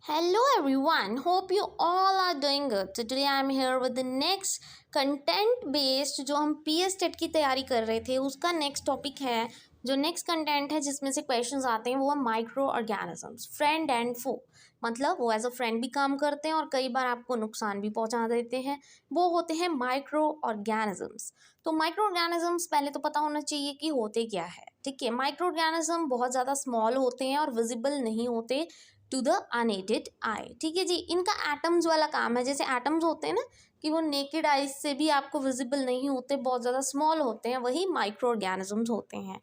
Hello everyone, hope you all are doing good. So today I am here with the next content based जो हम PS TET की तैयारी कर रहे थे उसका नेक्स्ट टॉपिक है। जो नेक्स्ट कंटेंट है जिसमें से क्वेश्चंस आते हैं वो है माइक्रो ऑर्गेनिजम्स, फ्रेंड एंड फो। मतलब वो एज अ फ्रेंड भी काम करते हैं और कई बार आपको नुकसान भी पहुंचा देते हैं। वो होते हैं माइक्रो ऑर्गेनिजम्स। तो माइक्रो ऑर्गेनिजम्स पहले तो पता होना चाहिए कि होते क्या है। ठीक है, माइक्रो ऑर्गेनिज्म बहुत ज़्यादा स्मॉल होते हैं और विजिबल नहीं होते टू द अनएडेड आई। ठीक है जी, इनका एटम्स वाला काम है। जैसे एटम्स होते हैं ना कि वो नेकेड आइज से भी आपको विजिबल नहीं होते, बहुत ज़्यादा स्मॉल होते हैं, वही माइक्रो ऑर्गेनिजम्स होते हैं।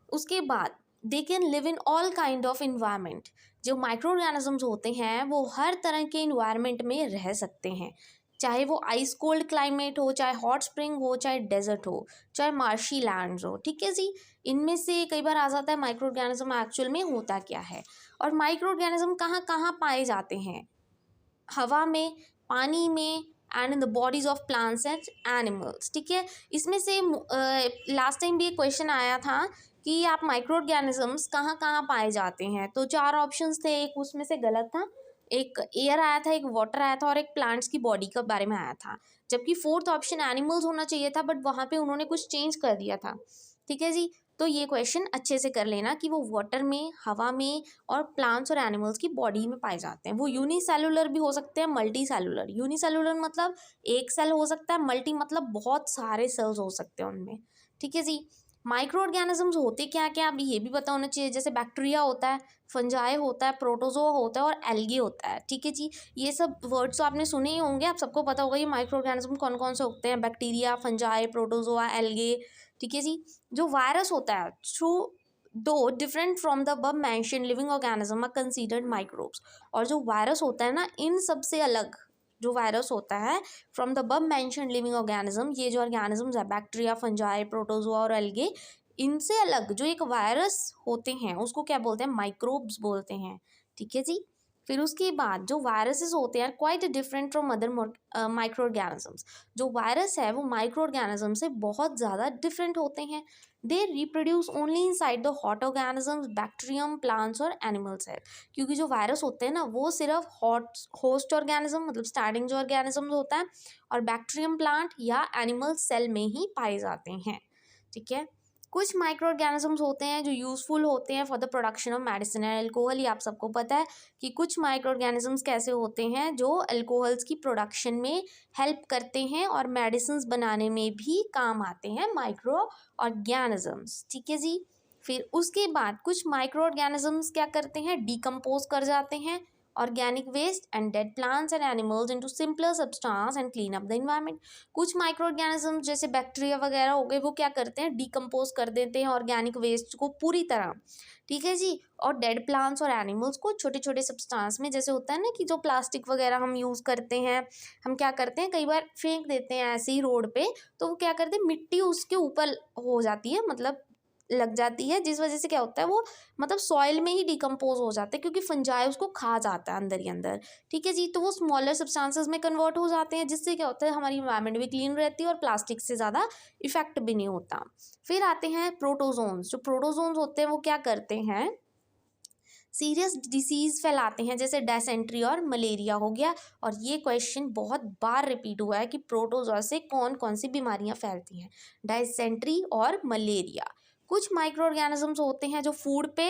उसके बाद they can live in all kind of environment. जो माइक्रो ऑर्गेनिजम्स होते हैं वो हर तरह के इन्वायरमेंट में रह सकते हैं, चाहे वो आइस कोल्ड क्लाइमेट हो, चाहे हॉट स्प्रिंग हो, चाहे डेजर्ट हो, चाहे मार्शी लैंड्स हो। ठीक है जी, इनमें से कई बार आ जाता है माइक्रो ऑर्गेनिज्म एक्चुअल में होता क्या है। और माइक्रो ऑर्गेनिज्म कहाँ कहाँ पाए जाते हैं? हवा में, पानी में, and in the bodies of plants and animals. ठीक है, इसमें से लास्ट टाइम भी एक क्वेश्चन आया था कि आप माइक्रो ऑर्गेनिजम्स कहाँ कहाँ पाए जाते हैं। तो 4 ऑप्शंस थे, एक उसमें से गलत था, एक एयर आया था, एक वाटर आया था और एक प्लांट्स की बॉडी के बारे में आया था। जबकि 4th ऑप्शन एनिमल्स होना चाहिए था, बट वहाँ पे उन्होंने कुछ चेंज कर दिया था। ठीक है जी, तो ये क्वेश्चन अच्छे से कर लेना कि वो वाटर में, हवा में और प्लांट्स और एनिमल्स की बॉडी में पाए जाते हैं। वो यूनिसेलुलर भी हो सकते हैं, मल्टी सेलुलर। यूनिसेलुलर मतलब एक सेल हो सकता है, मल्टी मतलब बहुत सारे सेल्स हो सकते हैं उनमें। ठीक है जी, माइक्रो ऑर्गेनिजम्स होते क्या क्या अभी ये भी पता होना चाहिए। जैसे बैक्टीरिया होता है, फंजाई होता है, प्रोटोजोआ होता है और एल्गी होता है। ठीक है जी, ये सब वर्ड्स तो आपने सुने ही होंगे, आप सबको पता होगा ये माइक्रो ऑर्गेनिज्म कौन कौन से होते हैं। Bacteria, fungi, protozoa, algae. ठीक है जी, जो वायरस होता है थ्रू दो different from the above mentioned living organism are considered microbes. और जो वायरस होता है ना, इन सबसे अलग जो वायरस होता है from the above mentioned living organism, ये जो ऑर्गेनिजम्स है बैक्टीरिया, फंजाई, प्रोटोजोआ और एल्गे, इनसे अलग जो एक वायरस होते हैं उसको क्या बोलते हैं? माइक्रोब्स बोलते हैं। ठीक है जी, फिर उसके बाद जो वायरसेस होते हैं quite different from other micro organisms. जो वायरस है वो माइक्रो ऑर्गेनिज्म से बहुत ज़्यादा डिफरेंट होते हैं। They reproduce only in side the hot organisms, bacterium, plants और एनिमल सेल। क्योंकि जो वायरस होते हैं ना वो सिर्फ हॉट होस्ट ऑर्गेनिज्म मतलब स्टार्टिंग जो ऑर्गेनिज्म होता है और बैक्टीरियम, प्लांट या एनिमल सेल में ही पाए जाते हैं। ठीक है, कुछ माइक्रो ऑर्गेनिजम्स होते हैं जो यूजफुल होते हैं for the production of medicine and alcohol. ये आप सबको पता है कि कुछ माइक्रो ऑर्गेनिजम्स कैसे होते हैं जो अल्कोहल्स की प्रोडक्शन में हेल्प करते हैं और मेडिसिन बनाने में भी काम आते हैं माइक्रो ऑर्गेनिजम्स। ठीक है जी, फिर उसके बाद कुछ माइक्रो ऑर्गेनिजम्स क्या करते हैं? डिकम्पोज कर जाते हैं organic waste and dead plants and animals into simpler substance and clean up the environment. कुछ माइक्रो ऑर्गेनिजम्स जैसे बैक्टीरिया वगैरह हो गए, वो क्या करते हैं? डिकम्पोज कर देते हैं ऑर्गेनिक वेस्ट को पूरी तरह। ठीक है जी, और डेड प्लांट्स और एनिमल्स को छोटे छोटे सब्सटेंस में, जैसे होता है ना कि जो प्लास्टिक वगैरह हम यूज़ करते हैं, हम क्या करते हैं कई बार फेंक देते हैं ऐसे ही रोड पे, तो वो क्या करते हैं मिट्टी उसके ऊपर हो जाती है, मतलब लग जाती है, जिस वजह से क्या होता है वो मतलब सॉइल में ही डिकम्पोज हो जाते हैं क्योंकि फंजाई उसको खा जाता है अंदर ही अंदर। ठीक है जी, तो वो स्मॉलर सब्सटेंसेस में कन्वर्ट हो जाते हैं, जिससे क्या होता है हमारी इन्वायरमेंट भी क्लीन रहती है और प्लास्टिक से ज़्यादा इफेक्ट भी नहीं होता। फिर आते हैं प्रोटोजोन्स। जो प्रोटोजोन्स होते हैं वो क्या करते हैं? सीरियस डिसीज़ फैलाते हैं, जैसे डायसेंट्री और मलेरिया हो गया। और ये क्वेश्चन बहुत बार रिपीट हुआ है कि प्रोटोजोआ से कौन कौन सी बीमारियां फैलती हैं? डायसेंट्री और मलेरिया। कुछ माइक्रो ऑर्गेनिजम्स होते हैं जो फूड पे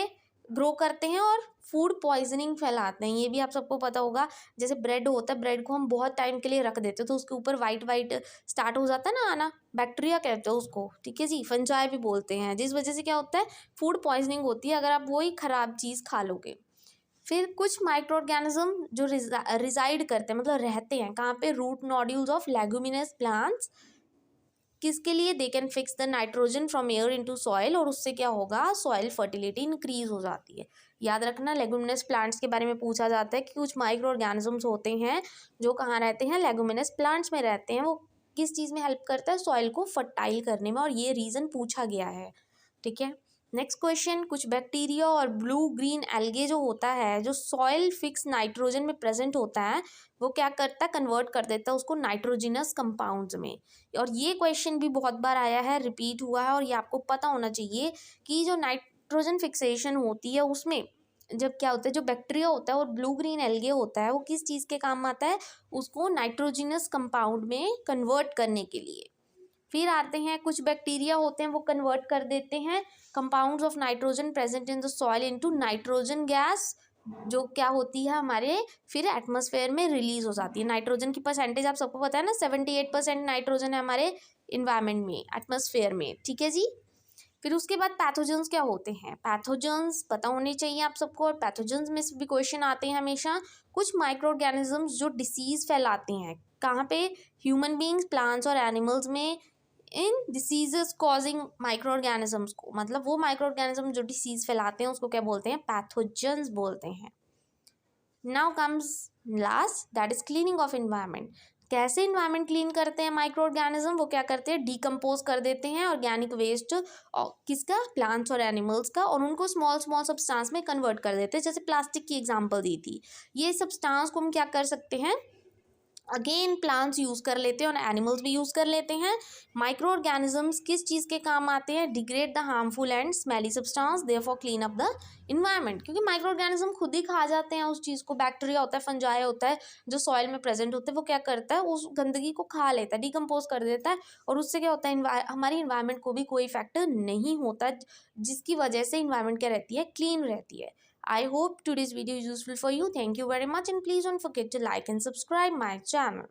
ग्रो करते हैं और फूड पॉइजनिंग फैलाते हैं, ये भी आप सबको पता होगा। जैसे ब्रेड होता है, ब्रेड को हम बहुत टाइम के लिए रख देते हैं तो उसके ऊपर वाइट वाइट स्टार्ट हो जाता है ना आना, बैक्टीरिया कहते हैं उसको। ठीक है जी, फंजाई भी बोलते हैं, जिस वजह से क्या होता है फूड पॉइजनिंग होती है अगर आप वही ख़राब चीज़ खा लोगे। फिर कुछ माइक्रो ऑर्गेनिज्म जो रिजाइड करते हैं मतलब रहते हैं कहाँ पे? Root nodules of leguminous plants. किसके लिए? They can fix the nitrogen from air into soil, और उससे क्या होगा? सॉइल फर्टिलिटी इंक्रीज हो जाती है। याद रखना, लेगुमिनस प्लांट्स के बारे में पूछा जाता है कि कुछ माइक्रो ऑर्गेनिजम्स होते हैं जो कहाँ रहते हैं? लेगुमिनस प्लांट्स में रहते हैं। वो किस चीज़ में हेल्प करता है? सॉइल को फर्टाइल करने में, और ये रीज़न पूछा गया है। ठीक है, नेक्स्ट क्वेश्चन, कुछ बैक्टीरिया और ब्लू ग्रीन एल्गे जो होता है, जो सॉइल फिक्स नाइट्रोजन में प्रेजेंट होता है, वो क्या करता है? कन्वर्ट कर देता है उसको नाइट्रोजिनस कंपाउंड्स में। और ये क्वेश्चन भी बहुत बार आया है, रिपीट हुआ है, और ये आपको पता होना चाहिए कि जो नाइट्रोजन फिक्सेशन होती है उसमें जब क्या होता है, जो बैक्टीरिया होता है और ब्लू ग्रीन एल्गे होता है, वो किस चीज़ के काम आता है, उसको नाइट्रोजिनस कंपाउंड में कन्वर्ट करने के लिए। फिर आते हैं कुछ बैक्टीरिया होते हैं, वो कन्वर्ट कर देते हैं compounds of nitrogen present in the soil into nitrogen gas, जो क्या होती है हमारे फिर एटमॉस्फेयर में रिलीज हो जाती है। नाइट्रोजन की परसेंटेज आप सबको पता है ना, 78% नाइट्रोजन है हमारे इन्वायरमेंट में, एटमॉस्फेयर में, ठीक है जी। फिर उसके बाद पैथोजेंस क्या होते हैं, पैथोजेंस पता होने चाहिए आप सबको, और पैथोजेंस में भी क्वेश्चन आते हैं हमेशा। कुछ माइक्रो ऑर्गेनिजम्स जो डिसीज फैलाते हैं, कहाँ पे, ह्यूमन बींग्स, प्लांट्स और एनिमल्स में, इन डिसीजेस कॉजिंग माइक्रो ऑर्गेनिजम्स को, मतलब वो माइक्रो ऑर्गेनिज्म जो डिसीज फैलाते हैं उसको क्या बोलते हैं, पैथोजेंस बोलते हैं। Now comes last, that is cleaning of environment. कैसे इन्वायरमेंट क्लीन करते हैं माइक्रो ऑर्गेनिज्म, वो क्या करते हैं, डिकम्पोज कर देते हैं ऑर्गेनिक वेस्ट किसका, प्लांट्स और एनिमल्स का, और उनको स्मॉल स्मॉल सब्सटेंस में कन्वर्ट कर देते हैं। जैसे प्लास्टिक की एग्जांपल दी थी, ये सब्सटेंस को हम क्या कर सकते हैं, अगेन प्लांट्स यूज़ कर लेते हैं और एनिमल्स भी यूज़ कर लेते हैं। माइक्रो ऑर्गेनिजम्स किस चीज़ के काम आते हैं, degrade the harmful and smelly substance, therefore clean up the environment, क्योंकि माइक्रो ऑर्गेनिज्म खुद ही खा जाते हैं उस चीज़ को। बैक्टीरिया होता है, फंजाई होता है, जो सॉइल में प्रेजेंट होता है, वो क्या करता है, उस गंदगी को खा लेता है, डिकम्पोज कर देता है, और उससे क्या होता है, हमारी इन्वायरमेंट को भी कोई इफेक्ट नहीं होता, जिसकी वजह से इन्वायरमेंट क्या रहती है, क्लीन रहती है। I hope today's video is useful for you. Thank you very much, and please don't forget to like and subscribe my channel.